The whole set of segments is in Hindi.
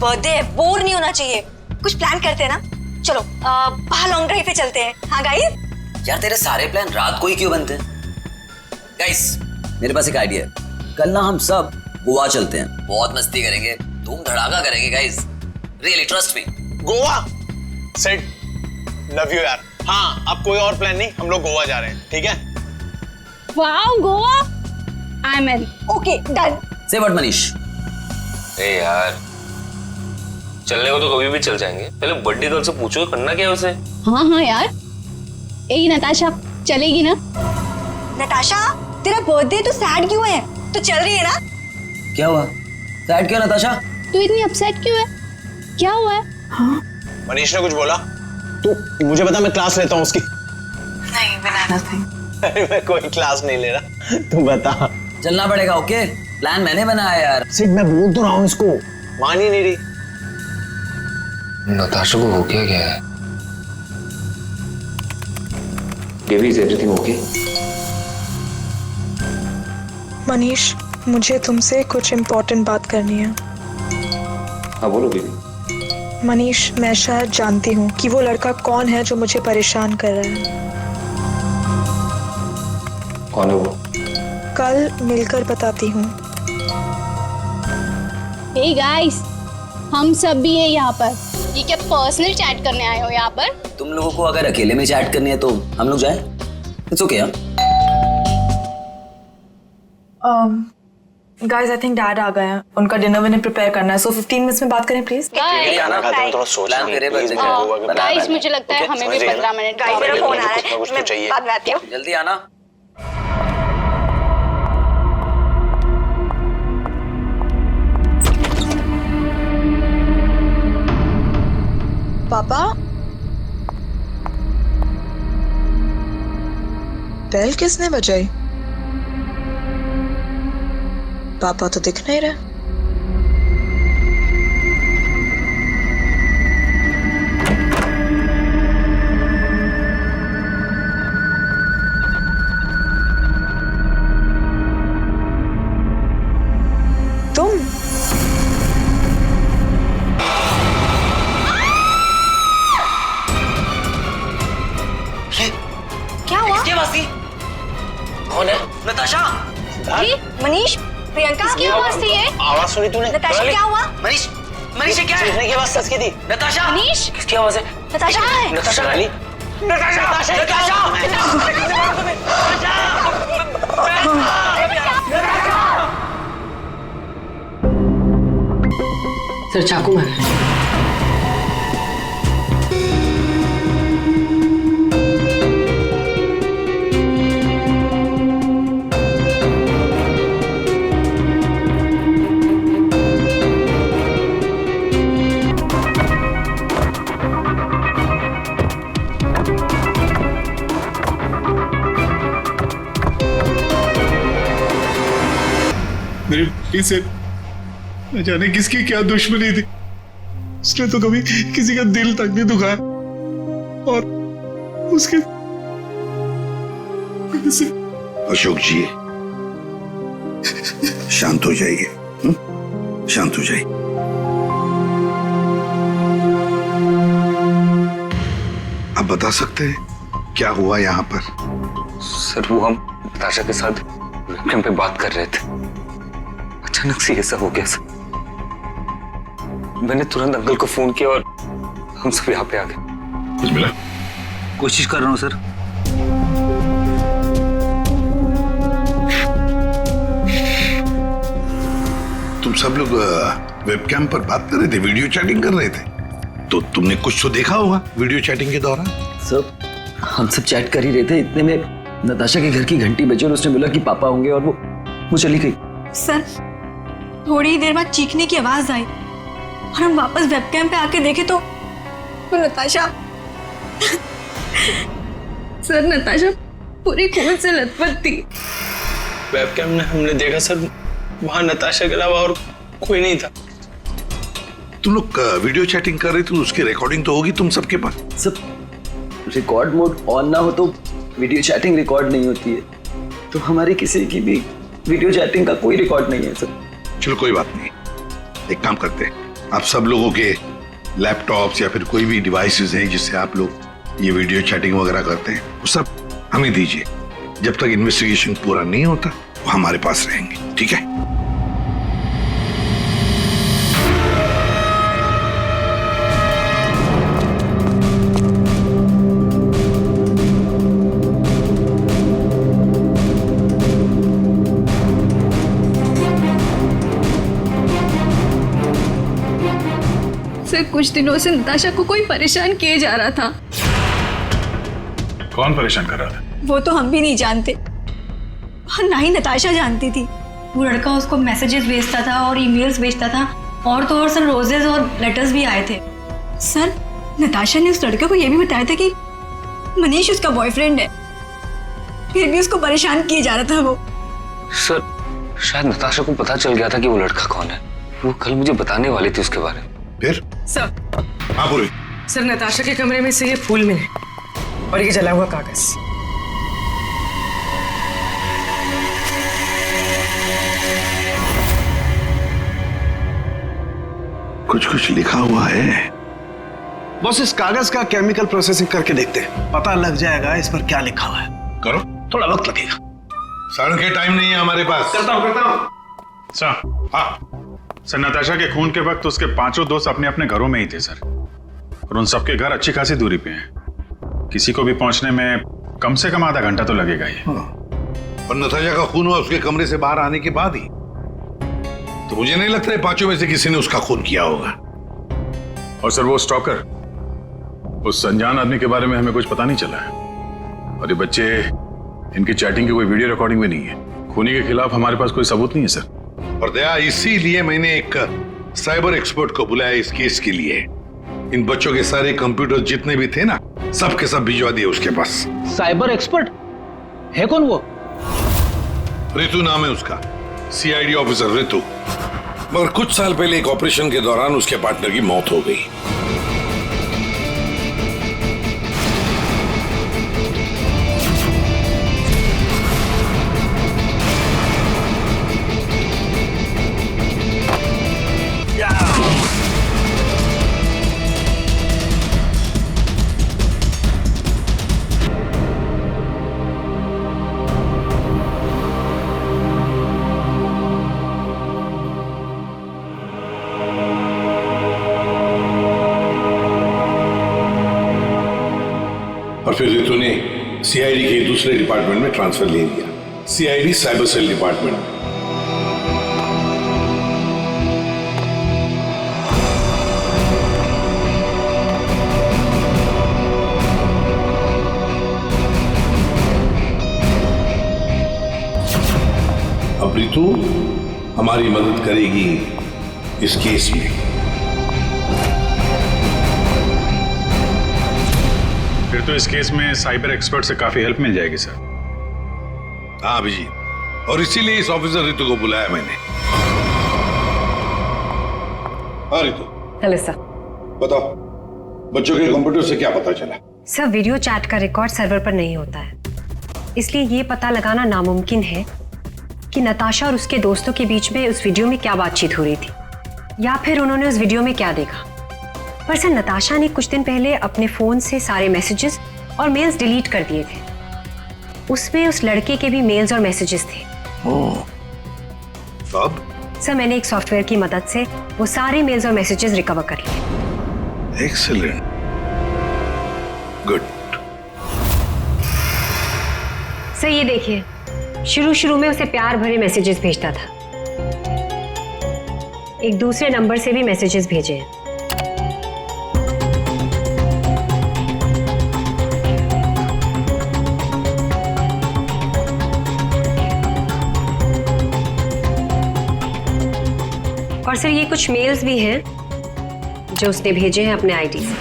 बर्थडे है, बोर नहीं होना चाहिए। कुछ प्लान करते हैं ना, चलो बाहर लॉन्ग ड्राइव पे चलते हैं। हाँ गाइस। यार तेरे सारे प्लान रात को ही क्यों बनते हैं? गाइस मेरे पास एक आइडिया है, कल ना हम सब गोवा चलते हैं, बहुत मस्ती करेंगे, धूम धड़ाका करेंगे guys, really trust me. Goa set, love you यार। हाँ अब कोई और प्लान नहीं, हम लोग गोवा जा रहे हैं, ठीक है? Wow Goa, I am in. Okay done. से व्हाट मनीष? ए यार चलने को तो कभी भी चल जाएंगे, पहले बर्थडे गर्ल से पूछो करना क्या है उसे। हाँ हाँ यार, ए नताशा चलेगी ना? नताशा तेरा बर्थडे तो सैड क्यों है? तो चल रही है ना? क्या हुआ? सैड क्यों नताशा? तू इतनी अपसेट क्यों है? क्या हुआ है? हाँ मनीष ने कुछ बोला? तू मुझे बता, मैं क्लास लेता हूँ उसकी। नहीं बिना नथिंग। अरे मैं कोई क्लास नहीं ले रहा, तू बता। चलना पड़ेगा। ओके प्लान मैंने बनाया यार। सिट मैं बोल तो रहा हूँ इसको, मान ही नहीं रही। नताशा को हो क्या है? Baby is everything okay? Manish मुझे तुमसे कुछ इम्पोर्टेंट बात करनी है। हाँ बोलो बेबी। मनीष मैं शायद जानती हूँ कि वो लड़का कौन है जो मुझे परेशान कर रहा है। कौन है वो? कल मिलकर बताती हूँ। हे गाइस, हम सब भी हैं यहाँ पर। ये क्या पर्सनल चैट करने आए हो यहाँ पर? तुम लोगों को अगर अकेले में चैट करनी है तो हम लोग जाएं? It's okay. Guys I think dad आ गए हैं, उनका डिनर विनर प्रिपेयर करना है, सो 15 मिनट्स में बात करें प्लीज। खाना खाते हैं थोड़ा सोच प्लान तेरे बस गाइस मुझे लगता है हमें भी 15 मिनट गाइस मेरा फोन आ रहा कुछ ना है, कुछ तो मैं चाहिए। बाद में आती हूँ। जल्दी आना। पापा बेल किसने बजाई? पापा तो दिख नहीं रहे। तुम क्या हुआ? क्या बात थी? कौन है? नताशा। अरे मनीष, प्रियंका क्या आवाज थी ये? आवाज सुनी तूने? नताशा क्या हुआ? मनीष, मनीष ये क्या है? चीखने की आवाज सच की थी। नताशा। मनीष किसकी आवाज है? नताशा कहाँ है? नताशा रानी? सर चाकू मारा है। मेरे भाई से न जाने किसकी क्या दुश्मनी थी, उसने तो कभी किसी का दिल तक नहीं दुखाया और उसके से... अशोक जी शांत हो जाइए, शांत हो जाइए। आप बता सकते हैं क्या हुआ यहाँ पर? सर वो हम नताशा के साथ वेबकैम पे बात कर रहे थे, अचानक से ऐसा हो गया सर। मैंने तुरंत अंकल को फोन किया और हम सब यहाँ पे आ गए। कुछ मिला? कोशिश कर रहा हूँ सर। तुम सब लोग वेबकैम पर बात कर रहे थे, वीडियो चैटिंग कर रहे थे, तो तुमने कुछ तो देखा होगा वीडियो चैटिंग के दौरान। सर हम सब चैट कर ही रहे थे, इतने में नताशा के घर की घंटी बजी और उसने बोला कि पापा होंगे और वो चली गई। सर थोड़ी देर बाद चीखने की आवाज आई और हम वापस वेबकैम पे आके देखे तो नताशा सर नताशा पूरी खून से लथपथ थी। वेबकैम में हमने देखा सर, वहां नताशा के अलावा और कोई नहीं था। तुम लोग वीडियो चैटिंग कर रहे थे तो उसकी रिकॉर्डिंग तो होगी तुम सबके पास। सब रिकॉर्ड मोड ऑन ना हो तो वीडियो चैटिंग रिकॉर्ड नहीं होती है, तो हमारी किसी की भी वीडियो चैटिंग का कोई रिकॉर्ड नहीं है सर। चलो कोई बात नहीं, एक काम करते हैं, आप सब लोगों के लैपटॉप्स या फिर कोई भी डिवाइसेस हैं जिससे आप लोग ये वीडियो चैटिंग वगैरह करते हैं, वो सब हमें दीजिए। जब तक इन्वेस्टिगेशन पूरा नहीं होता वो हमारे पास रहेंगे, ठीक है? सर कुछ दिनों से नताशा को कोई परेशान किए जा रहा था। कौन परेशान कर रहा था? वो तो हम भी नहीं जानते और ना ही नताशा जानती थी। वो लड़का उसको मैसेजेस भेजता था और ईमेल्स भेजता था, और तो और सर रोजेस और लेटर्स भी आए थे। सर नताशा ने उस लड़के को ये भी बताया था कि मनीष उसका बॉयफ्रेंड है, फिर भी उसको परेशान किए जा रहा था वो। सर शायद नताशा को पता चल गया था कि वो लड़का कौन है। वो कल मुझे बताने वाली थी उसके बारे में। फिर? सर। हाँ बोलो। सर नताशा के कमरे में से ये फूल मिले और ये जला हुआ कागज। कुछ लिखा हुआ है। बॉस इस कागज का केमिकल प्रोसेसिंग करके देखते हैं, पता लग जाएगा इस पर क्या लिखा हुआ है। करो, थोड़ा वक्त लगेगा। सर के टाइम नहीं है हमारे पास। करता हूँ। सर हाँ सर, नताशा के खून के वक्त उसके 5 दोस्त अपने अपने घरों में ही थे सर, और उन सबके घर अच्छी खासी दूरी पे हैं। किसी को भी पहुंचने में कम से कम आधा घंटा तो लगेगा ही। और नताशा का खून हुआ उसके कमरे से बाहर आने के बाद ही, तो मुझे नहीं लगता है 5 में से किसी ने उसका खून किया होगा। और सर वो स्टॉकर, उस अनजान आदमी के बारे में हमें कुछ पता नहीं चला है, और ये बच्चे, इनकी चैटिंग की कोई वीडियो रिकॉर्डिंग भी नहीं है। खूनी के खिलाफ हमारे पास कोई सबूत नहीं है सर। और दया, इसीलिए मैंने एक साइबर एक्सपर्ट को बुलाया इस केस के लिए। इन बच्चों के सारे कंप्यूटर जितने भी थे ना, सब के सब भिजवा दिए उसके पास। साइबर एक्सपर्ट है कौन वो? ऋतु नाम है उसका, सीआईडी ऑफिसर ऋतु। मगर कुछ साल पहले एक ऑपरेशन के दौरान उसके पार्टनर की मौत हो गई। और फिर ऋतु ने सीआईडी के दूसरे डिपार्टमेंट में ट्रांसफर ले लिया, सीआईडी साइबर सेल डिपार्टमेंट में। अब ऋतु हमारी मदद करेगी इस केस में। फिर तो इस केस में साइबर एक्सपर्ट से काफी हेल्प मिल जाएगी सर। हाँ अभिजीत, और इसीलिए इस ऑफिसर ऋतु को बुलाया मैंने। हाँ ऋतु। Hello sir. बताओ, बच्चों के कंप्यूटर से क्या पता चला? सर वीडियो चैट का रिकॉर्ड सर्वर पर नहीं होता है, इसलिए ये पता लगाना नामुमकिन है कि नताशा और उसके दोस्तों के बीच में उस वीडियो में क्या बातचीत हो रही थी, या फिर उन्होंने उस वीडियो में क्या देखा। पर सर नताशा ने कुछ दिन पहले अपने फोन से सारे मैसेजेस और मेल्स डिलीट कर दिए थे। उसमें उस लड़के के भी मेल्स और मैसेजेस थे। अब? सर मैंने एक सॉफ्टवेयर की मदद से वो सारे मेल्स और मैसेजेस रिकवर कर लिए। Excellent, good. सर ये देखिए, शुरू में उसे प्यार भरे मैसेजेस भेजता था, एक दूसरे नंबर से भी मैसेजेस भेजे हैं। और सर ये कुछ मेल्स भी हैं जो उसने भेजे हैं अपने आईडी से।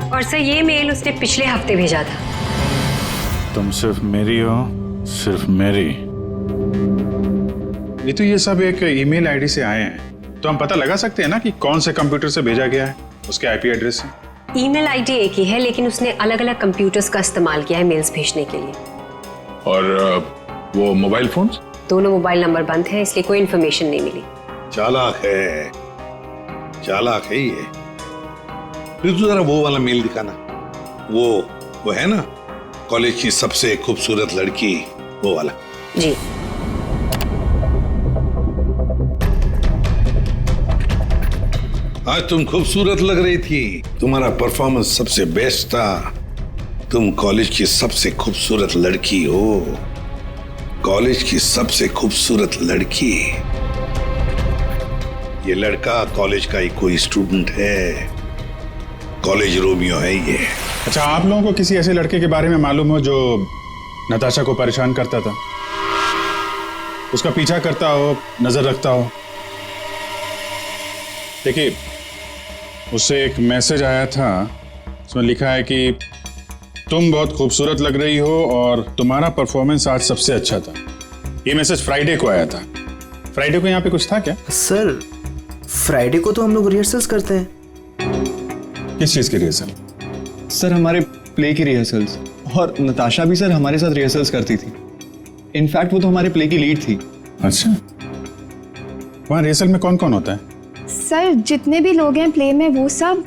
और सर ये मेल उसने पिछले हफ्ते भेजा था। तुम सिर्फ मेरी हो, सिर्फ मेरी। ये तो ये सब एक ईमेल आईडी से आए हैं, तो हम पता लगा सकते हैं ना कि कौन से कंप्यूटर से भेजा गया है, उसके आईपी एड्रेस से। ईमेल आईडी एक ही है, लेकिन उसने अलग अलग कंप्यूटर्स का इस्तेमाल किया है मेल्स भेजने के लिए। और वो मोबाइल फोन्स? दोनों मोबाइल नंबर बंद है, इसलिए कोई इन्फॉर्मेशन नहीं मिली। चालाक है ये। फिर तू जरा वो वाला मेल दिखाना, वो है ना कॉलेज की सबसे खूबसूरत लड़की, वो वाला। जी। आज तुम खूबसूरत लग रही थी, तुम्हारा परफॉर्मेंस सबसे बेस्ट था। तुम कॉलेज की सबसे खूबसूरत लड़की हो, कॉलेज की सबसे खूबसूरत लड़की। ये लड़का कॉलेज का ही कोई स्टूडेंट है, कॉलेज रोमियो है ये। अच्छा, आप लोगों को किसी ऐसे लड़के के बारे में मालूम हो जो नताशा को परेशान करता था, उसका पीछा करता हो, नजर रखता हो? देखिए, उससे एक मैसेज आया था, उसमें लिखा है कि तुम बहुत खूबसूरत लग रही हो और तुम्हारा परफॉर्मेंस आज सबसे अच्छा था। ये मैसेज फ्राइडे को आया था। फ्राइडे को यहाँ पे कुछ था क्या? सर, फ्राइडे को तो हम लोग रिहर्सल्स करते हैं। किस चीज की रिहर्सल? सर, हमारे प्ले की रिहर्सल्स, और नताशा भी सर हमारे साथ रिहर्सल्स करती थी। इनफैक्ट वो तो हमारे प्ले की लीड थी। अच्छा, वहाँ रिहर्सल में कौन कौन होता है? सर, जितने भी लोग हैं प्ले में वो सब,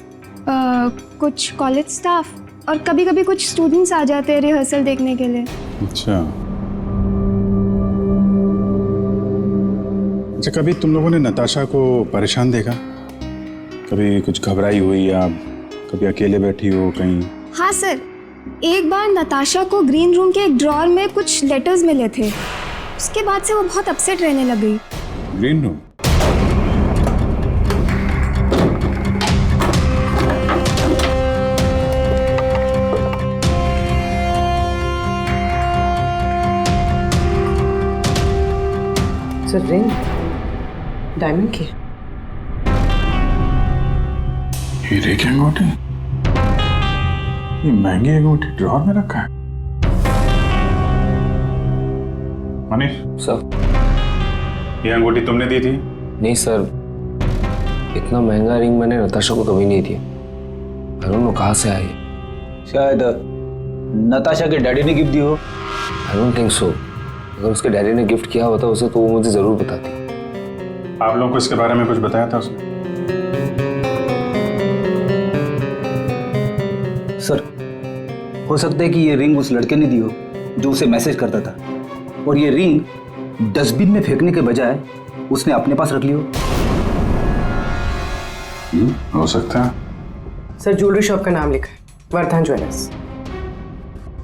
कुछ कॉलेज स्टाफ और कभी कभी कुछ स्टूडेंट्स आ जाते हैं रिहर्सल देखने के लिए। अच्छा, कभी तुम लोगों ने नताशा को परेशान देखा? कभी कुछ घबराई हुई या कभी अकेले बैठी हो कहीं? हाँ सर, एक बार नताशा को ग्रीन रूम के एक ड्रॉअर में कुछ लेटर्स मिले थे। उसके बाद से वो बहुत अपसेट रहने लग गई। Green room? Sir, ring diamond की। हीरे की अंगूठी? ये महंगी अंगूठी ड्रॉअर में रखा है? मनीष सर, ये अंगूठी तुमने दी थी? नहीं सर, इतना महंगा रिंग मैंने नताशा को कभी नहीं दिया। आई डोंट नो कहाँ से आई। शायद नताशा के डैडी ने गिफ्ट दी हो। I don't think so. अगर उसके डैडी ने गिफ्ट किया होता उसे तो वो मुझे जरूर बताती। आप लोगों को इसके बारे में कुछ बताया था उसने? सर, हो सकता है कि ये रिंग उस लड़के ने दी हो जो उसे मैसेज करता था, और ये रिंग डस्टबिन में फेंकने के बजाय उसने अपने पास रख ली हो। हो सकता है। सर, ज्वेलरी शॉप का नाम लिखा है, वर्धन ज्वेलर्स।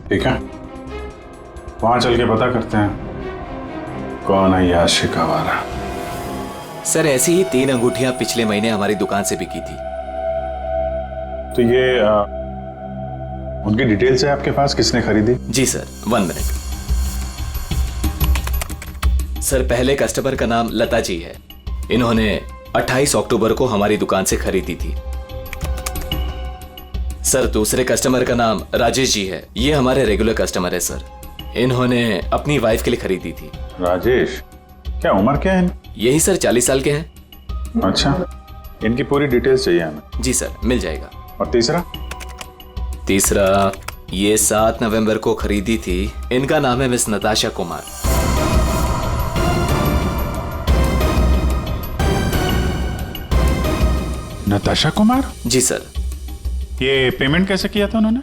ठीक है, वहां चल के पता करते हैं कौन है ये आशिक आवारा। सर, ऐसी ही 3 अंगूठियां पिछले महीने हमारी दुकान से बिकी थी। तो ये उनकी डिटेल्स है आपके पास? किसने खरीदी? जी सर, 1 मिनट। सर, पहले कस्टमर का नाम लता जी है। इन्होंने 28 अक्टूबर को हमारी दुकान से खरीदी थी। सर, दूसरे कस्टमर का नाम राजेश जी है। ये हमारे रेगुलर कस्टमर है सर। इन्होंने अपनी वाइफ के लिए खरीदी थी। राजेश? क्या उम्र क्या है? यही सर, 40 साल के हैं। अच्छा, इनकी पूरी डिटेल्स चाहिए हमें। जी सर, मिल जाएगा। और तीसरा? तीसरा ये 7 नवंबर को खरीदी थी। इनका नाम है मिस नताशा कुमार। नताशा कुमार? जी सर। ये पेमेंट कैसे किया था उन्होंने?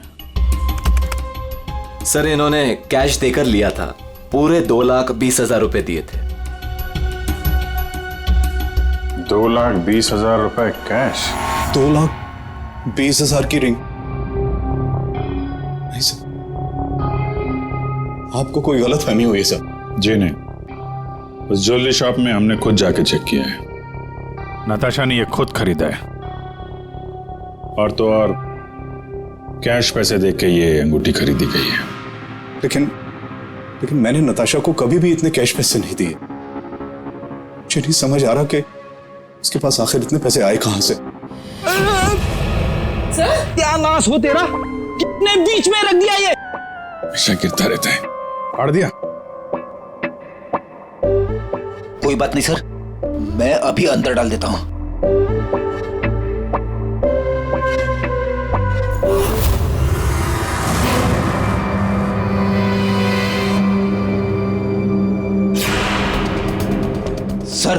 सर, इन्होंने कैश देकर लिया था। पूरे 2,20,000 रुपए दिए थे। 2,20,000 रुपए कैश? 2,20,000 की रिंग? नहीं सर, आपको कोई गलतफहमी हुई है सर? जी नहीं, उस ज्वेलरी शॉप में हमने खुद जाके चेक किया है। नताशा ने ये खुद खरीदा है, और तो और कैश पैसे देके ये अंगूठी खरीदी गई है। लेकिन मैंने नताशा को कभी भी इतने कैश पैसे नहीं दिए। मुझे नहीं समझ आ रहा कि उसके पास आखिर इतने पैसे आए कहां से। सर, क्या नाश हो तेरा, कितने बीच में रख दिया ये। हमेशा गिरता रहता है। फाड़ दिया? कोई बात नहीं सर, मैं अभी अंदर डाल देता हूं। सर,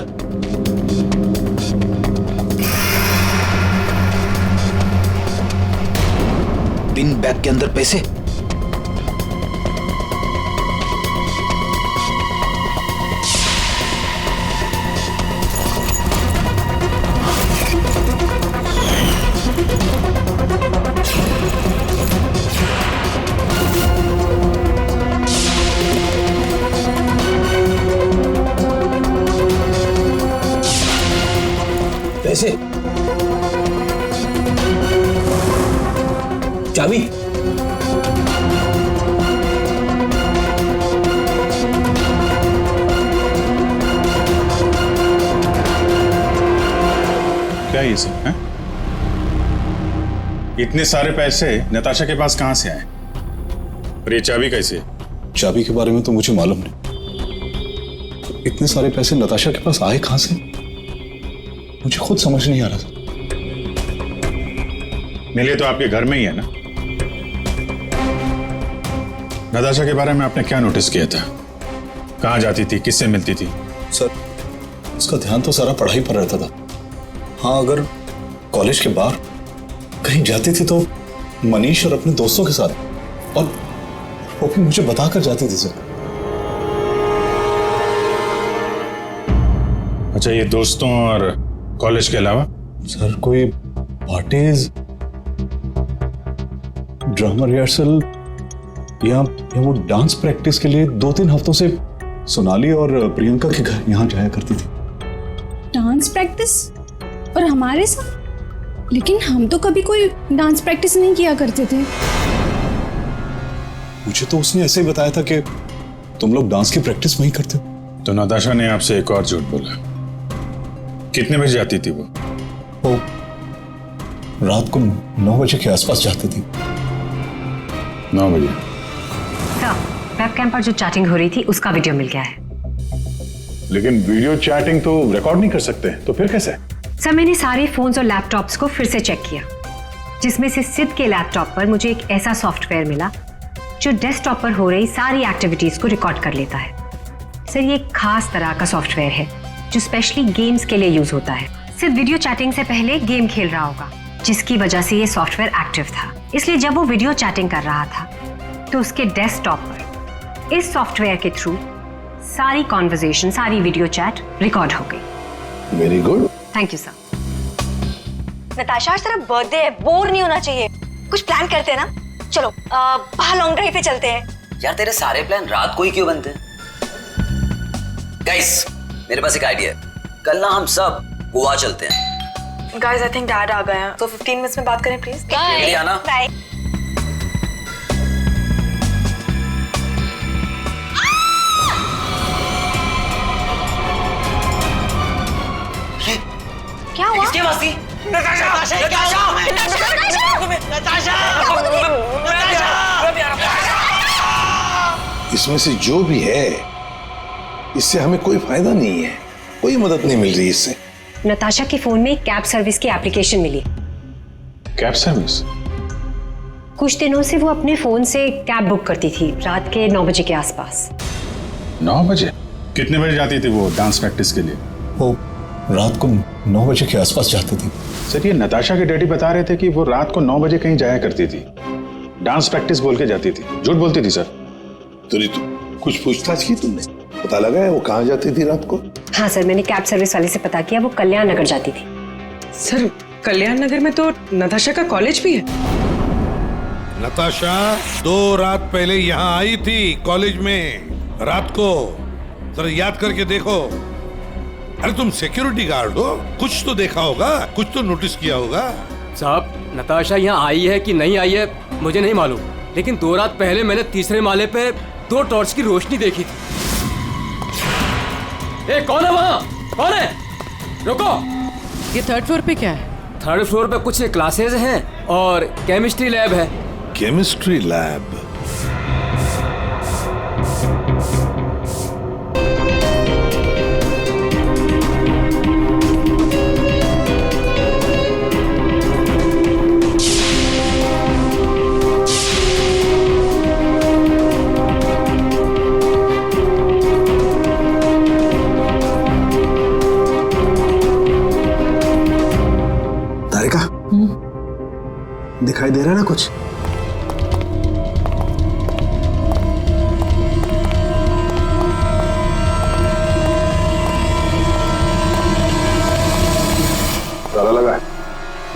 बिन बैग के अंदर पैसे? पैसे? चाबी? क्या ये सब है? इतने सारे पैसे नताशा के पास कहां से आए? और ये चाबी कैसे? चाबी के बारे में तो मुझे मालूम नहीं। इतने सारे पैसे नताशा के पास आए कहां से, मुझे खुद समझ नहीं आ रहा था। मिले तो आपके घर में ही है ना? नताशा के बारे में आपने क्या नोटिस किया था? कहां जाती थी, किससे मिलती थी? सर, उसका ध्यान तो सारा पढ़ाई पर रहता था। हाँ, अगर कॉलेज के बाहर कहीं जाती थी तो मनीष और अपने दोस्तों के साथ, और वो भी मुझे बताकर जाती थी सर। अच्छा, ये दोस्तों और कॉलेज के अलावा? सर, कोई पार्टीज, ड्रामा रिहर्सल या वो डांस प्रैक्टिस के लिए 2-3 हफ्तों से सोनाली और प्रियंका के घर यहाँ जाया करती थी। Dance practice? और हमारे साथ? लेकिन हम तो कभी कोई डांस प्रैक्टिस नहीं किया करते थे। मुझे तो उसने ऐसे ही बताया था कि तुम लोग डांस की प्रैक्टिस वहीं करते हो। तो नताशा ने आपसे एक और झूठ बोला। कितने बजे जाती थी वो? रात को 9 बजे के आसपास जाती थी। 9 बजे? वेबकैम पर जो चैटिंग हो रही थी उसका वीडियो मिल गया है। लेकिन वीडियो चैटिंग तो रिकॉर्ड नहीं कर सकते, तो फिर कैसे? सर, मैंने सारे फोन्स और लैपटॉप्स को फिर से चेक किया, जिसमें से सिद्ध के लैपटॉप पर मुझे एक ऐसा सॉफ्टवेयर मिला जो डेस्कटॉप पर हो रही सारी एक्टिविटीज को रिकॉर्ड कर लेता है। सर, ये एक खास तरह का सॉफ्टवेयर है जो स्पेशली गेम्स के लिए यूज होता है। सिर्फ वीडियो चैटिंग से पहले गेम खेल रहा होगा, जिसकी वजह से ये सॉफ्टवेयर एक्टिव था। इसलिए जब वो वीडियो चैटिंग कर रहा था तो उसके डेस्कटॉप पर इस सॉफ्टवेयर के थ्रू सारी कॉन्वर्सेशन, सारी वीडियो चैट रिकॉर्ड हो गई। Very good. Thank you sir. Natasha, आज तेरा बर्थडे है, बोर नहीं होना चाहिए। कुछ प्लान करते हैं ना? चलो बाहर लॉन्ग ड्राइव पे चलते हैं। यार, तेरे सारे प्लान रात को ही क्यों बनते हैं? गाइस, मेरे पास एक आइडिया है। कल ना हम सब गोवा चलते हैं। गाइस, आई थिंक डैड आ गए हैं, तो 15 मिनट्स में बात करें प्लीज। बाय। आना। बाय। क्या हुआ? किसकी आवाज थी? इसमें से जो भी है, इससे हमें कोई फायदा नहीं है, कोई मदद नहीं मिल रही इससे। नताशा के फोन में कैब सर्विस की एप्लीकेशन मिली। Cab service? कुछ दिनों से वो अपने फोन से कैब बुक करती थी रात के 9 बजे के आसपास। 9 बजे? कितने बजे जाती थी वो डांस प्रैक्टिस के लिए? वो रात को 9 बजे के आसपास जाती थी। सर, ये नताशा के डैडी बता रहे थे कि वो रात को 9 बजे कहीं जाया करती थी, डांस प्रैक्टिस बोल के जाती थी। झूठ बोलती थी सर? तो कुछ पूछताछ की तुमने? पता लगा है वो कहाँ जाती थी रात को? हाँ सर, मैंने कैब सर्विस वाले से पता किया, वो कल्याण नगर जाती थी। सर, कल्याण नगर में तो नताशा का कॉलेज भी है। नताशा 2 रात पहले यहाँ आई थी कॉलेज में, रात को। जरा याद करके देखो। अरे तुम सिक्योरिटी गार्ड हो, कुछ तो देखा होगा, कुछ तो नोटिस किया होगा। साहब, नताशा यहाँ आई है कि नहीं आई है मुझे नहीं मालूम, लेकिन 2 रात पहले मैंने तीसरे माले पे 2 टॉर्च की रोशनी देखी थी। ए, कौन है वहाँ? कौन है? रुको। ये 3rd फ्लोर पे क्या है? 3rd फ्लोर पे कुछ क्लासेस हैं और केमिस्ट्री लैब है। Chemistry lab? दिखाई दे रहा है ना कुछ?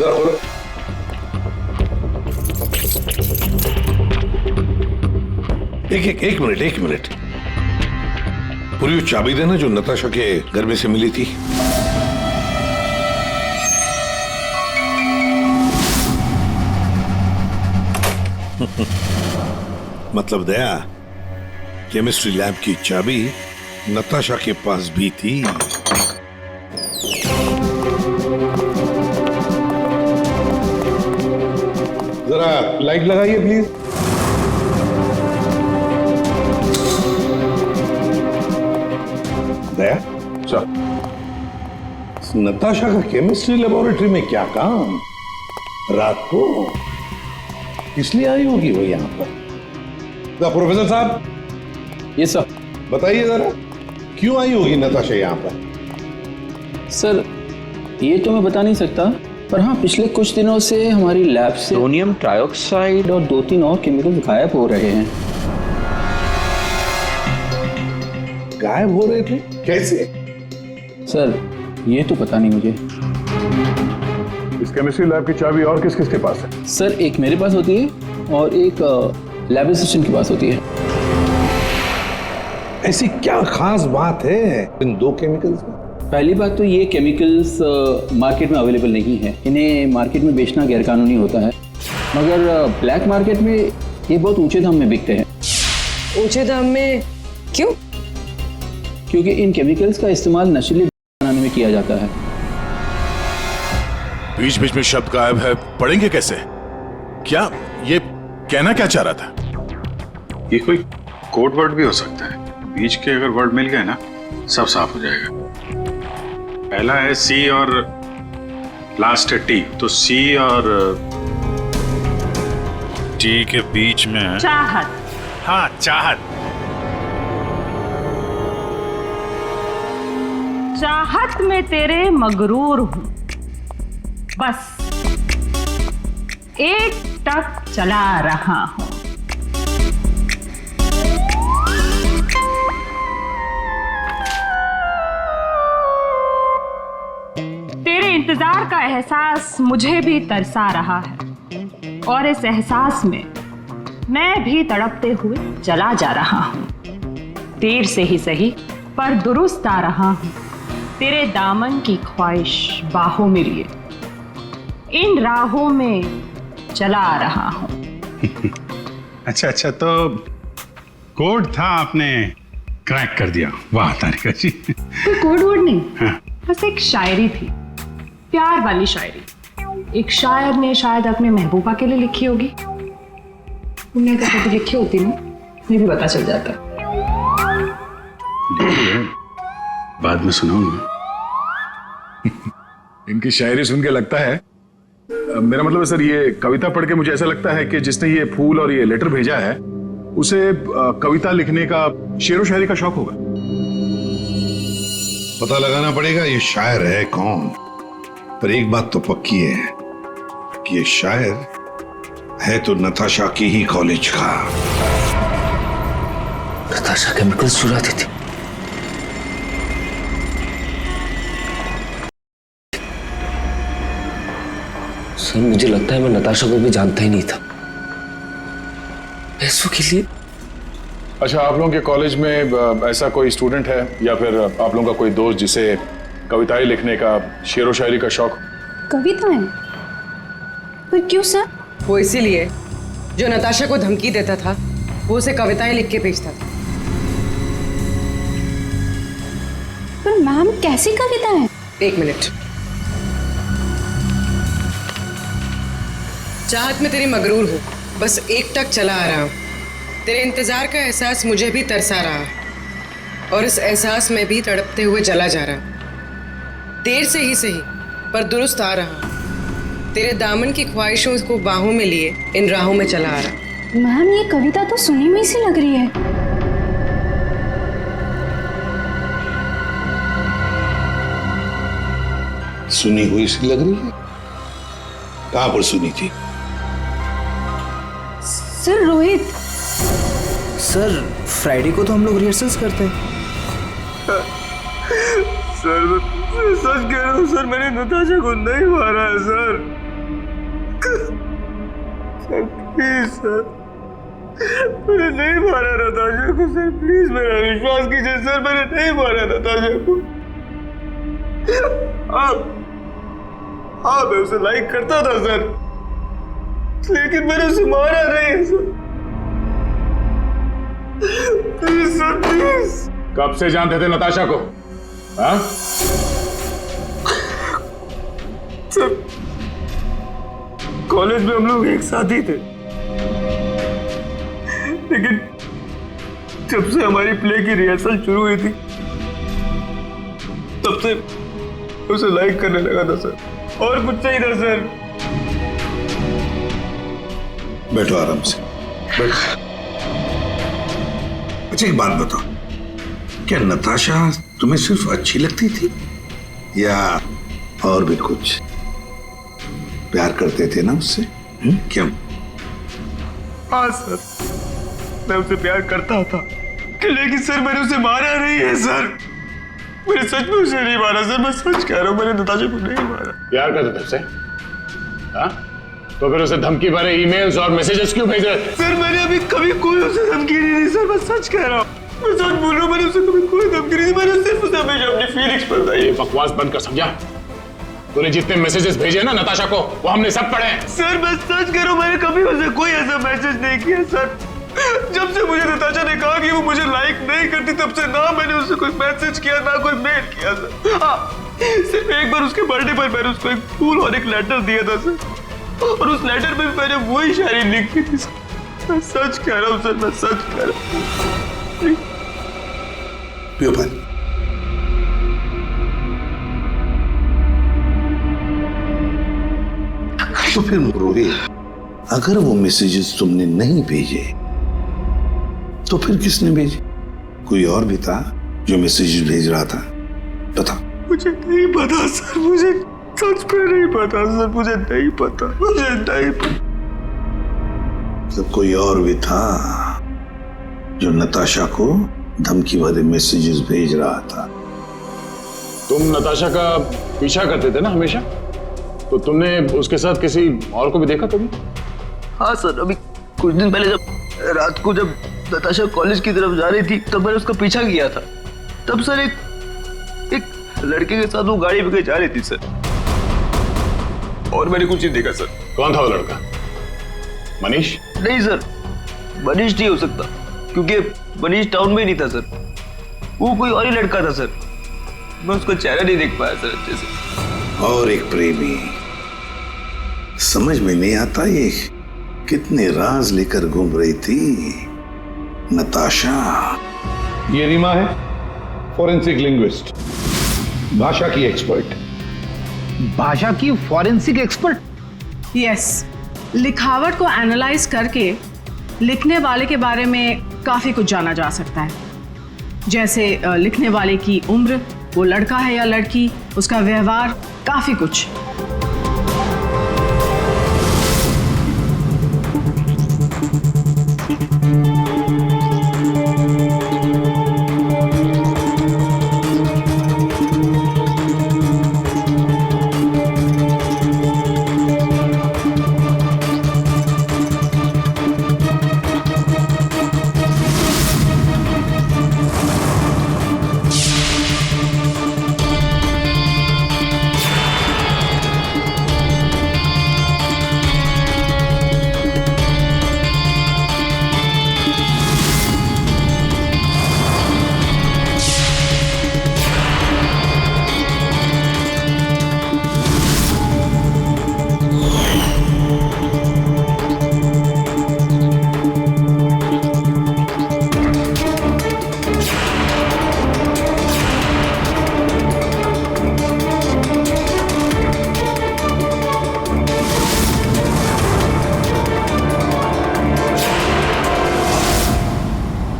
जरा खोलो। एक मिनट पूरी वो चाबी देना जो नताशा के घर में से मिली थी। मतलब दया, केमिस्ट्री लैब की चाबी नताशा के पास भी थी। जरा लाइट लगाइए प्लीज। दया, नताशा का केमिस्ट्री लेबोरेटरी में क्या काम? रात को इसलिए आई होगी वो यहाँ पर। प्रोफेसर साहब, ये सर बताइए जरा, क्यों आई होगी नताशा यहाँ पर? सर ये तो मैं बता नहीं सकता, पर हाँ पिछले कुछ दिनों से हमारी लैब से सोडियम ट्राइऑक्साइड और 2-3 और केमिकल्स गायब हो रहे हैं। गायब हो रहे थे? कैसे? सर ये तो पता नहीं मुझे। इस केमिस्ट्री लैब की चाबी और किस किस के पास है? सर एक मेरे पास होती है और एक लैब असिस्टेंट के पास होती है। ऐसी क्या खास बात है इन दो केमिकल्स में? पहली बात तो ये केमिकल्स मार्केट में अवेलेबल नहीं है, इन्हें मार्केट में बेचना गैरकानूनी होता है, मगर ब्लैक मार्केट में ये बहुत ऊंचे दाम में बिकते हैं। ऊंचे दाम में क्यों? क्योंकि इन केमिकल्स का इस्तेमाल नशीले बनाने में किया जाता है। बीच बीच में शब्द गायब है, पढ़ेंगे कैसे? क्या ये कहना क्या चाह रहा था? ये कोई कोड वर्ड भी हो सकता है। बीच के अगर वर्ड मिल गए ना, सब साफ हो जाएगा। पहला है सी और लास्ट है टी, तो सी और टी के बीच में चाहत। हाँ, चाहत। चाहत में तेरे मगरूर हूं, बस एक टक चला रहा हूं। तेरे इंतजार का एहसास मुझे भी तरसा रहा है और इस एहसास में मैं भी तड़पते हुए चला जा रहा हूं। देर से ही सही पर दुरुस्त आ रहा हूं, तेरे दामन की ख्वाहिश बाहों में लिए इन राहों में चला आ रहा हूं। अच्छा, तो कोड था, आपने क्रैक कर दिया। वाह तारिका जी। कोई कोड वर्ड नहीं, हाँ। बस एक शायरी थी, प्यार वाली शायरी। एक शायर ने शायद अपने महबूबा के लिए लिखी होगी। तुमने अगर कभी लिखी होती ना, मुझे भी पता चल जाता। बाद में सुनाऊंगा। इनकी शायरी सुन के लगता है, मेरा मतलब है सर, ये कविता पढ़ के मुझे ऐसा लगता है कि जिसने ये फूल और ये लेटर भेजा है उसे कविता लिखने का, शेरो शायरी का शौक होगा। पता लगाना पड़ेगा ये शायर है कौन। पर एक बात तो पक्की है कि ये शायर है तो नताशा की ही कॉलेज का। नताशा केमिकल्स चुराती थी। सर मुझे लगता है मैं नताशा को भी जानता ही नहीं था। पैसों के लिए। अच्छा, आप लोगों के कॉलेज में ऐसा कोई स्टूडेंट है या फिर आप लोगों का कोई दोस्त जिसे कविताएं लिखने का, शेरो शायरी का शौक? कविताएं? पर क्यों सर? वो इसीलिए जो नताशा को धमकी देता था वो उसे कविताएं लिख के भेजता था। पर मैम कैसी कविताएं? एक मिनट। चाहत में तेरी मगरूर हूँ, बस एक टक चला आ रहा हूँ। तेरे इंतजार का एहसास मुझे भी तरसा रहा और इस एहसास में भी तड़पते हुए चला जा रहा। देर से ही सही पर दुरुस्त आ रहा। तेरे दामन की ख्वाहिशों को बाहों में लिए इन राहों में चला आ रहा। मैम ये कविता तो सुनी हुई सी लग रही है। सुनी हुई सी लग रही है? कहां पर सुनी थी? सर रोहित। सर फ्राइडे को तो हम लोग रिहर्सल्स करते हैं। सर सच कह रहा हूँ सर, मैंने नताशा को नहीं मारा है सर। प्लीज सर, मैंने नहीं मारा नताशा को सर, प्लीज मेरा विश्वास कीजिए सर, मैंने नहीं मारा नताशा को। हाँ मैं उसे लाइक करता था सर, लेकिन मैंने उसे मारा नहीं है सर। Please sir please. कब से जानते थे नताशा को? हाँ? सर कॉलेज में हम लोग एक साथ ही थे, लेकिन जब से हमारी प्ले की रिहर्सल शुरू हुई थी तब से उसे लाइक करने लगा था सर, और कुछ नहीं था सर। बैठो आराम से, बैठो। अच्छा एक बात बताओ, क्या नताशा तुम्हें सिर्फ अच्छी लगती थी या और भी कुछ? प्यार करते थे ना उससे? क्यों? हाँ सर, मैं उसे प्यार करता था, लेकिन सर मैंने उसे मारा नहीं है सर, मैंने सच में उसे नहीं मारा सर, मैं सच कह रहा हूँ, मैंने नताशा को नहीं मारा। प्यार करते थे उससे? हाँ? तो फिर उसे धमकी भरे ईमेल्स और मैसेजेस क्यों भेजे? सर मैंने अभी कभी कोई उसे धमकी नहीं दी सर, मैं सच कह रहा हूँ, मैं सच बोल रहा हूँ, मैंने उसे कभी कोई धमकी नहीं दी, मैंने सिर्फ उसे हमेशा अपनी फीलिंग्स बताई। ये बकवास बंद कर, समझा? तूने जितने मैसेजेस भेजे ना नताशा को, वो हमने सब पढ़े। सर मैं सच कह रहा हूँ, मैंने कभी उसे कोई ऐसा मैसेज नहीं किया सर। जब से मुझे नताशा ने कहा कि वो मुझे लाइक नहीं करती, तब से ना मैंने उसे कोई मैसेज किया ना कोई मेल किया सर। हाँ, सिर्फ एक बार उसके बर्थडे पर मैंने उसको एक फूल और एक लेटर दिया था सर, और उस लेटर में मैंने वही शायरी लिखी थी सर। मैं सच कह रहा हूँ सर, मैं सच कह रहा हूँ। पियो पानी। तो फिर रोहित, अगर वो मैसेजेस तुमने नहीं भेजे तो फिर किसने भेजे? कोई और भी था जो मैसेजेस भेज रहा था? बताओ। मुझे नहीं पता सर, मुझे सच में नहीं पता सर, मुझे नहीं पता, मुझे नहीं पता। तो कोई और भी था जो नताशा को धमकी भरे मैसेजेस भेज रहा था? तुम नताशा का पीछा करते थे ना हमेशा, तो तुमने उसके साथ किसी और को भी देखा कभी? हाँ सर, अभी कुछ दिन पहले जब रात को जब नताशा कॉलेज की तरफ जा रही थी तब मैंने उसका पीछा किया था। तब सर एक लड़के के साथ वो गाड़ी पे जा रही थी सर, और मैंने कुछ नहीं देखा सर। कौन था वो लड़का? मनीष? नहीं सर, मनीष नहीं हो सकता, क्योंकि मनीष टाउन में नहीं था सर, वो कोई और ही लड़का था सर, मैं उसका चेहरा नहीं देख पाया सर अच्छे से। और एक प्रेमी, समझ में नहीं आता ये कितने राज लेकर घूम रही थी नताशा। ये रीमा है, फॉरेंसिक लिंग्विस्ट, भाषा की एक्सपर्ट। भाषा की फॉरेंसिक एक्सपर्ट? यस, लिखावट को एनालाइज करके लिखने वाले के बारे में काफी कुछ जाना जा सकता है, जैसे लिखने वाले की उम्र, वो लड़का है या लड़की, उसका व्यवहार, काफी कुछ।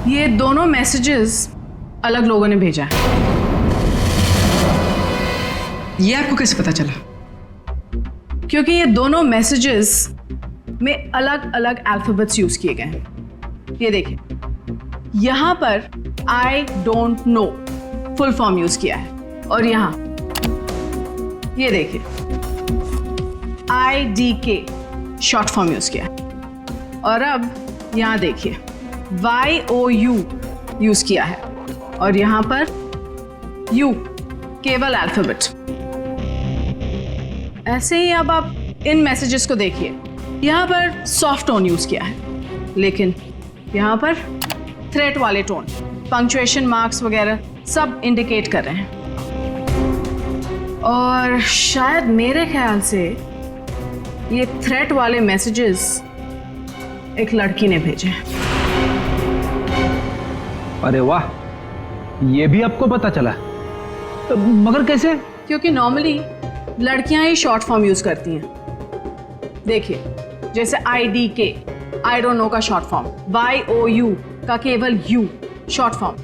ये दोनों मैसेजेस अलग लोगों ने भेजा है। ये आपको कैसे पता चला? क्योंकि ये दोनों मैसेजेस में अलग अलग अल्फाबेट्स यूज किए गए हैं। ये देखिए, यहां पर I don't know full form use किया है, और यहां ये देखिए IDK शॉर्ट फॉर्म यूज किया है। और अब यहाँ देखिए YOU यूज किया है और यहाँ पर U केवल अल्फाबेट। ऐसे ही अब आप इन मैसेजेस को देखिए, यहाँ पर सॉफ्ट टोन यूज किया है, लेकिन यहाँ पर थ्रेट वाले टोन, पंक्चुएशन मार्क्स वगैरह सब इंडिकेट कर रहे हैं। और शायद मेरे ख्याल से ये थ्रेट वाले मैसेजेस एक लड़की ने भेजे हैं। अरे वाह, ये भी आपको पता चला? मगर कैसे? क्योंकि नॉर्मली लड़कियां ही शॉर्ट फॉर्म यूज करती हैं। देखिए जैसे IDK आई डोंट नो का शॉर्ट फॉर्म, YOU का केवल U शॉर्ट फॉर्म,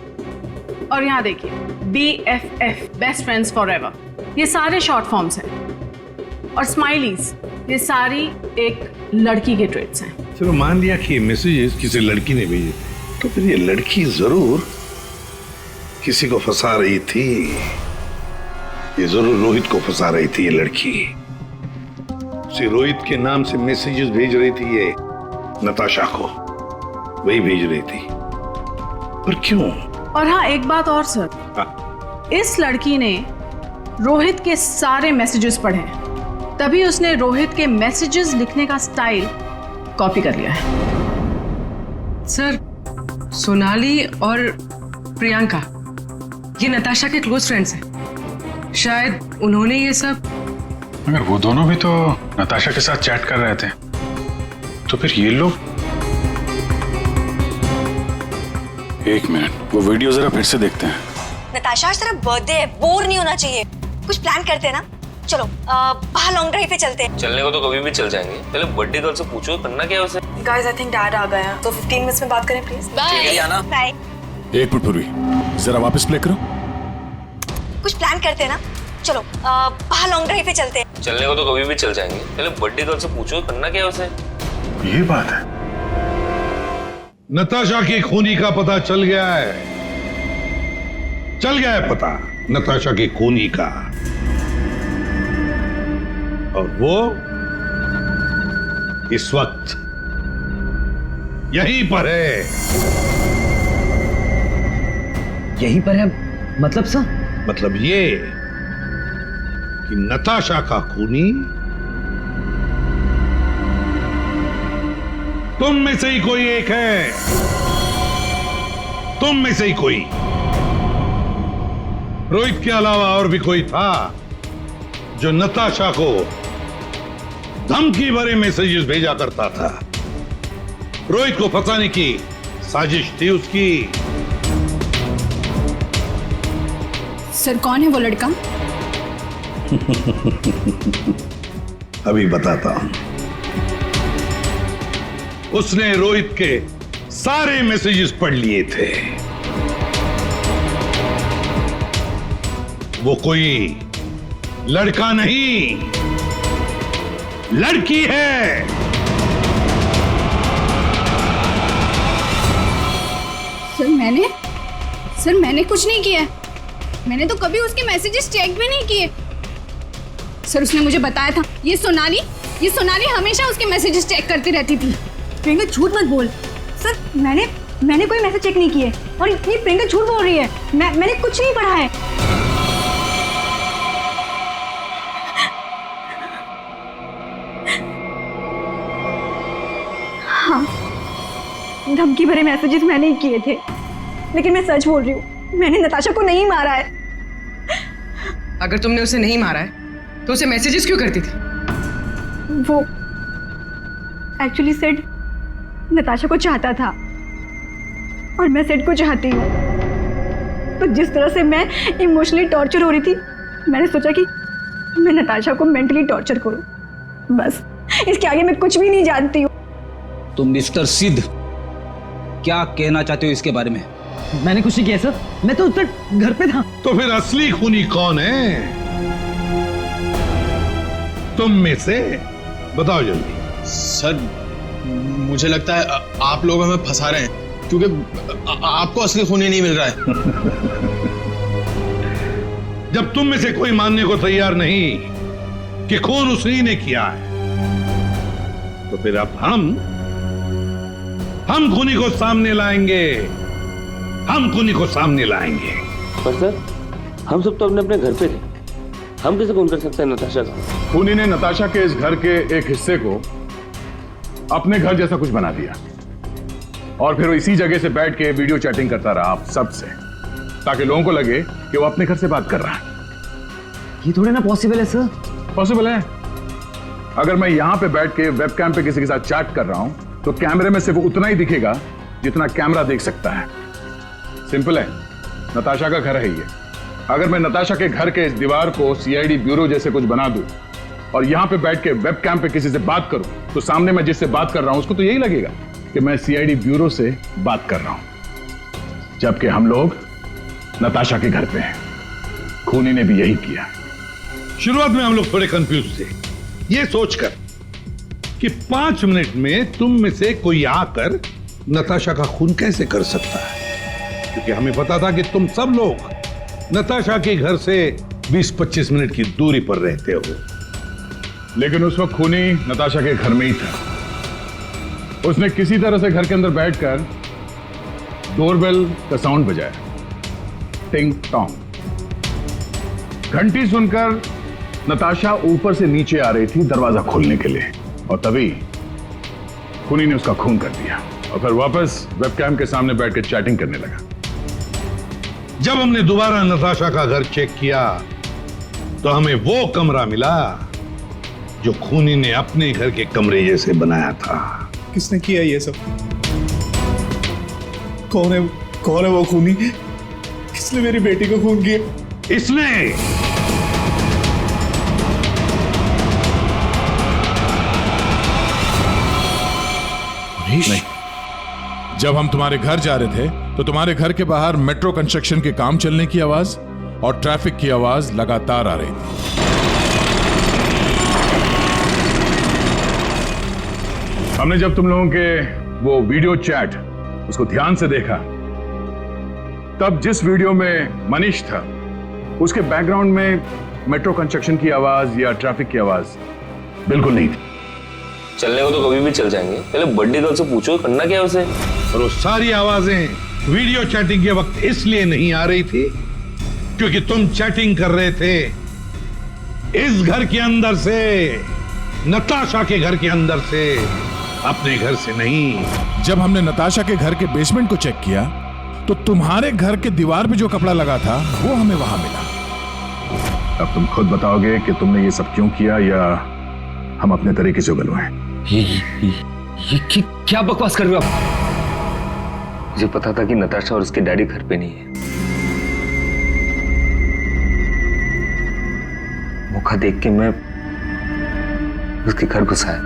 और यहाँ देखिए BFF बेस्ट फ्रेंड्स फॉरएवर, ये सारे शॉर्ट फॉर्म्स हैं। और स्माइलीज, ये सारी एक लड़की के ट्रेट्स हैं। चलो मान लिया कि ये मैसेजेस किसी लड़की ने भेजे, तो फिर ये लड़की जरूर किसी को फंसा रही थी। ये जरूर रोहित को फंसा रही थी। ये लड़की रोहित के नाम से मैसेजेस भेज रही थी, ये नताशा को वही भेज रही थी। पर क्यों? और हाँ, एक बात और सर, इस लड़की ने रोहित के सारे मैसेजेस पढ़े, तभी उसने रोहित के मैसेजेस लिखने का स्टाइल कॉपी कर लिया है। सर, सोनाली और प्रियंका ये नताशा के क्लोज फ्रेंड्स हैं। शायद उन्होंने ये सब। मगर वो दोनों भी तो नताशा के साथ चैट कर रहे थे, तो फिर ये लोग। एक मिनट, वो वीडियो जरा फिर से देखते हैं। नताशा आज तेरा बर्थडे है, बोर नहीं होना चाहिए, कुछ प्लान करते हैं ना। चलो बाहर लॉन्ग ड्राइव पे चलते हैं। चलने को तो कभी भी चल जाएंगे, पहले बर्थडे गर्ल से पूछो करना क्या है उसे। गाइस आई थिंक डैड आ गए हैं, तो 15 मिनट्स में बात करें प्लीज। Bye bye. एक मिनट पूर्वी, जरा वापस प्ले करो। कुछ प्लान करते हैं ना। चलो बाहर लॉन्ग ड्राइव पे चलते हैं। चलने को तो कभी भी चल जाएंगे, पहले बर्थडे गर्ल से पूछो करना क्या है उसे। ये बात है। नताशा की खूनी का पता चल गया है, चल गया है पता नताशा की खूनी का, और वो इस वक्त यहीं पर है। यहीं पर है मतलब सर? मतलब ये कि नताशा का खूनी तुम में से ही कोई एक है, तुम में से ही कोई। रोहित के अलावा और भी कोई था जो नताशा को धमकी भरे मैसेजेस भेजा करता था। रोहित को फंसाने की साजिश थी उसकी। सर कौन है वो लड़का? अभी बताता हूं। उसने रोहित के सारे मैसेजेस पढ़ लिए थे। वो कोई लड़का नहीं, लड़की है। सर मैंने कुछ नहीं किया। मैंने तो कभी उसके मैसेजेस चेक भी नहीं किए। सर उसने मुझे बताया था, ये सोनाली हमेशा उसके मैसेजेस चेक करती रहती थी। प्रियंका झूठ मत बोल। सर मैंने कोई मैसेज चेक नहीं किए, और ये प्रियंका झूठ बोल रही है। मैंने कुछ नहीं पढ़ा है। हाँ, धमकी भरे मैसेजेस मैंने ही किए थे, लेकिन मैं सच बोल रही हूँ, मैंने नताशा को नहीं मारा है। अगर तुमने उसे नहीं मारा है तो उसे मैसेजेस क्यों करती थी? वो एक्चुअली सेड नताशा को चाहता था, और मैं सेड को चाहती हूँ। तो जिस तरह से मैं इमोशनली टॉर्चर हो रही थी, मैंने सोचा कि मैं नताशा को मेंटली टॉर्चर करूँ। बस इसके आगे मैं कुछ भी नहीं जानती हूँ। तो मिस्टर सिद्ध, क्या कहना चाहते हो इसके बारे में? मैंने कुछ नहीं किया सर, मैं तो उस वक्त घर पे था। तो फिर असली खूनी कौन है तुम में से? बताओ जल्दी। सर मुझे लगता है आप लोग हमें फंसा रहे हैं, क्योंकि आपको असली खूनी नहीं मिल रहा है। जब तुम में से कोई मानने को तैयार नहीं कि खून उसी ने किया है, तो फिर अब हम हम खूनी को सामने लाएंगे, हम खूनी को सामने लाएंगे। पर सर, हम सब तो अपने अपने घर पे थे, हम कैसे खून कर सकते हैं नताशा का? खूनी ने नताशा के इस घर के एक हिस्से को अपने घर जैसा कुछ बना दिया और फिर वो इसी जगह से बैठ के वीडियो चैटिंग करता रहा आप सबसे, ताकि लोगों को लगे कि वो अपने घर से बात कर रहा है। ये थोड़े ना पॉसिबल है सर। पॉसिबल है। अगर मैं यहां पे बैठ के वेबकैम पे किसी के साथ चैट कर रहा हूं तो कैमरे में सिर्फ उतना ही दिखेगा जितना कैमरा देख सकता है। सिंपल है, नताशा का घर है ये। अगर मैं नताशा के घर के इस दीवार को सीआईडी ब्यूरो जैसे कुछ बना दूं और यहां पे बैठ के वेबकैम पे किसी से बात करूं तो सामने मैं जिससे बात कर रहा हूं उसको तो यही लगेगा कि मैं सीआईडी ब्यूरो से बात कर रहा हूं, जबकि हम लोग नताशा के घर पे हैं। खूनी ने भी यही किया। शुरुआत में हम लोग थोड़े कंफ्यूज थे, ये सोचकर कि 5 मिनट में तुम में से कोई आकर नताशा का खून कैसे कर सकता है, क्योंकि हमें पता था कि तुम सब लोग नताशा के घर से 20-25 मिनट की दूरी पर रहते हो। लेकिन उस वक्त खूनी नताशा के घर में ही था। उसने किसी तरह से घर के अंदर बैठकर डोरबेल का साउंड बजाया, टिंग टोंग। घंटी सुनकर नताशा ऊपर से नीचे आ रही थी दरवाजा खोलने के लिए और तभी खूनी ने उसका खून कर दिया और फिर वापस वेबकैम के सामने बैठकर चैटिंग करने लगा। जब हमने दोबारा नताशा का घर चेक किया तो हमें वो कमरा मिला जो खूनी ने अपने घर के कमरे जैसे बनाया था। किसने किया ये सब? कौन है वो खूनी? किसने मेरी बेटी को खून किया? इसने। नहीं, जब हम तुम्हारे घर जा रहे थे तो तुम्हारे घर के बाहर मेट्रो कंस्ट्रक्शन के काम चलने की आवाज और ट्रैफिक की आवाज लगातार आ रही थी। हमने जब तुम लोगों के वो वीडियो चैट उसको ध्यान से देखा तब जिस वीडियो में मनीष था उसके बैकग्राउंड में मेट्रो कंस्ट्रक्शन की आवाज या ट्रैफिक की आवाज बिल्कुल नहीं थी। चलने को तो कभी भी चल जाएंगे, पहले बर्थडे गर्ल से पूछो करना क्या है उसे। और वो सारी आवाजें वीडियो चैटिंग के वक्त इसलिए नहीं आ रही थी क्योंकि तुम चैटिंग कर रहे थे इस घर के अंदर से, नताशा के घर के अंदर से, अपने घर से नहीं। जब हमने नताशा के घर के बेसमेंट को चेक किया तो तुम्हारे घर के दीवार पे जो कपड़ा लगा था वो हमें वहां मिला। अब तुम खुद बताओगे कि तुमने ये सब क्यों किया या हम अपने तरीके से उगलवाएं। ये क्या बकवास कर रहे हो आप? मुझे पता था कि नताशा और उसके डैडी घर पे नहीं है। मौका देख के मैं उसके घर घुस आया।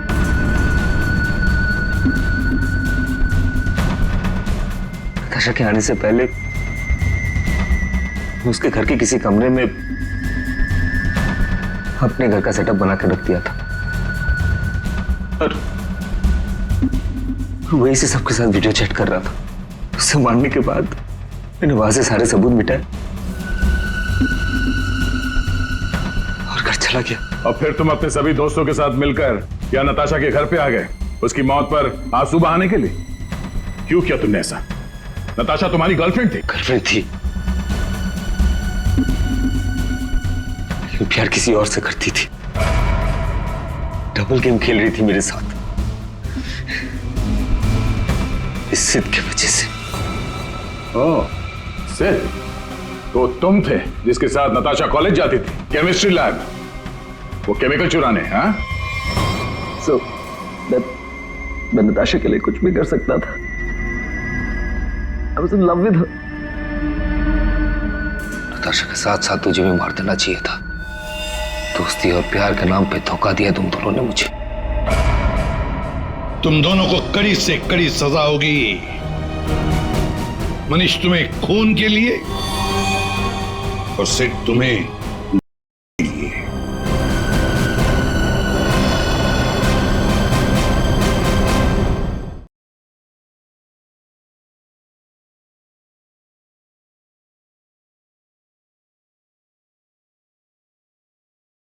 नताशा के आने से पहले मैं उसके घर के किसी कमरे में अपने घर का सेटअप बना कर रख दिया था और वहीं से सबके साथ वीडियो चैट कर रहा था। उसे मारने के बाद मैंने वहां से सारे सबूत मिटाए और घर चला गया। और फिर तुम अपने सभी दोस्तों के साथ मिलकर या नताशा के घर पे आ गए उसकी मौत पर आंसू बहाने के लिए। क्यों किया तुमने ऐसा? नताशा तुम्हारी गर्लफ्रेंड थी। गर्लफ्रेंड थी, लेकिन प्यार किसी और से करती थी। डबल गेम खेल रही थी मेरे साथ, इस सिद्ध की वजह से। ओह, सिद्ध? तो तुम थे जिसके साथ नताशा कॉलेज जाती थी, केमिस्ट्री लैब, वो केमिकल चुराने। हाँ, मैं नताशा के लिए कुछ भी कर सकता था। I was in love with her. Natasha के साथ साथ तुझे भी मार देना चाहिए था। दोस्ती और प्यार के नाम पे धोखा दिया तुम दोनों ने मुझे। तुम दोनों को कड़ी से कड़ी सजा होगी। मनीष तुम्हें खून के लिए और सिड तुम्हें